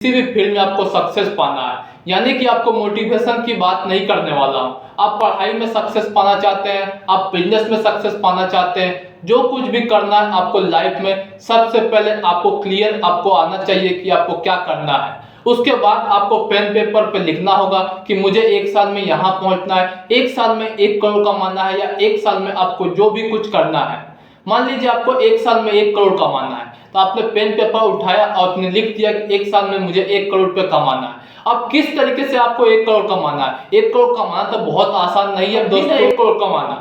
किसी भी फील्ड में आपको सक्सेस पाना है, यानी कि आपको मोटिवेशन की बात नहीं करने वाला हूँ। आप पढ़ाई में सक्सेस पाना चाहते हैं, आप बिजनेस में सक्सेस पाना चाहते हैं, जो कुछ भी करना है आपको लाइफ में, सबसे पहले आपको क्लियर आपको आना चाहिए कि आपको क्या करना है। उसके बाद आपको पेन पेपर पे लिखना होगा कि मुझे 1 साल में यहाँ पहुँचना है, 1 साल में 1 करोड़ कमाना है, या 1 साल में आपको जो भी कुछ करना है। मान लीजिए आपको 1 साल में 1 करोड़ कमाना है, तो आपने पेन पेपर उठाया और आपने लिख दिया कि 1 साल में मुझे 1 करोड़ रुपये कमाना है। अब किस तरीके से आपको 1 करोड़ कमाना है? 1 करोड़ कमाना तो बहुत आसान नहीं है दोस्तों, 1 करोड़ कमाना।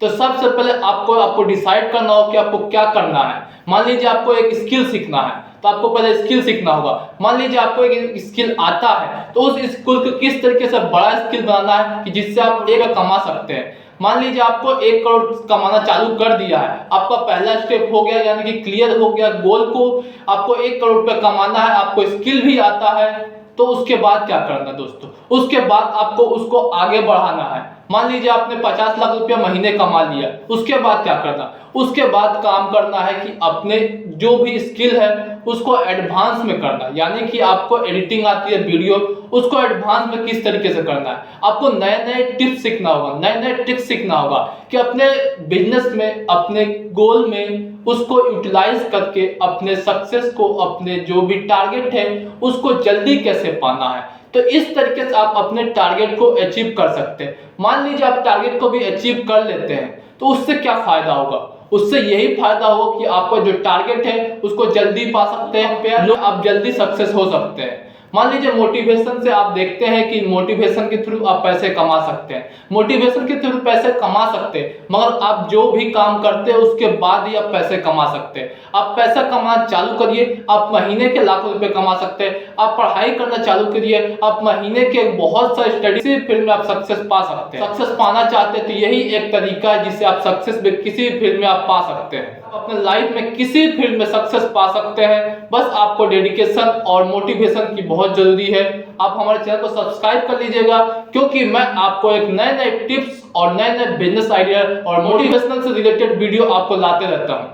तो सबसे पहले आपको डिसाइड करना होगा कि आपको क्या करना है। मान लीजिए आपको एक स्किल सीखना है, तो आपको पहले स्किल सीखना होगा। मान लीजिए आपको एक स्किल आता है, तो उस स्किल को किस तरीके से बड़ा स्किल बनाना है कि जिससे आप 1 कमा सकते हैं। मान लीजिए आपको 1 करोड़ कमाना चालू कर दिया है, आपका पहला स्टेप हो गया, यानी कि क्लियर हो गया गोल को, आपको 1 करोड़ रुपये कमाना है, आपको स्किल भी आता है। तो उसके बाद क्या करना दोस्तों? उसके बाद आपको उसको आगे बढ़ाना है। मान लीजिए आपने 50 लाख रुपया महीने कमा लिया, उसके बाद क्या करना? उसके बाद काम करना है कि अपने जो भी स्किल है उसको एडवांस में करना, यानी कि आपको एडिटिंग आती है वीडियो, उसको एडवांस में किस तरीके से करना है। आपको नए नए टिप्स सीखना होगा, नए नए ट्रिक्स सीखना होगा कि अपने बिजनेस में, अपने गोल में उसको यूटिलाइज करके अपने सक्सेस को, अपने जो भी टारगेट है उसको जल्दी कैसे पाना है। तो इस तरीके से आप अपने टारगेट को अचीव कर सकते हैं। मान लीजिए आप टारगेट को भी अचीव कर लेते हैं, तो उससे क्या फायदा होगा? उससे यही फायदा होगा कि आपका जो टारगेट है उसको जल्दी पा सकते हैं, आप जल्दी सक्सेस हो सकते हैं। मान लीजिए मोटिवेशन से आप देखते हैं कि मोटिवेशन के थ्रू आप पैसे कमा सकते हैं, मोटिवेशन के थ्रू पैसे कमा सकते हैं, मगर आप जो भी काम करते हैं उसके बाद ही आप पैसे कमा सकते हैं। आप पैसा कमाना चालू करिए, आप महीने के लाखों रुपए कमा सकते हैं। आप पढ़ाई करना चालू करिए, आप महीने के बहुत सारे स्टडी फील्ड में आप सक्सेस पा सकते हैं। सक्सेस पाना चाहते हैं तो यही एक तरीका है जिससे आप सक्सेस किसी फील्ड में आप पा सकते हैं। अपने लाइफ में किसी फील्ड में सक्सेस पा सकते हैं, बस आपको डेडिकेशन और मोटिवेशन की बहुत जरूरी है। आप हमारे चैनल को सब्सक्राइब कर लीजिएगा, क्योंकि मैं आपको एक नए नए टिप्स और नए नए बिजनेस आइडिया और मोटिवेशनल से रिलेटेड वीडियो आपको लाते रहता हूं।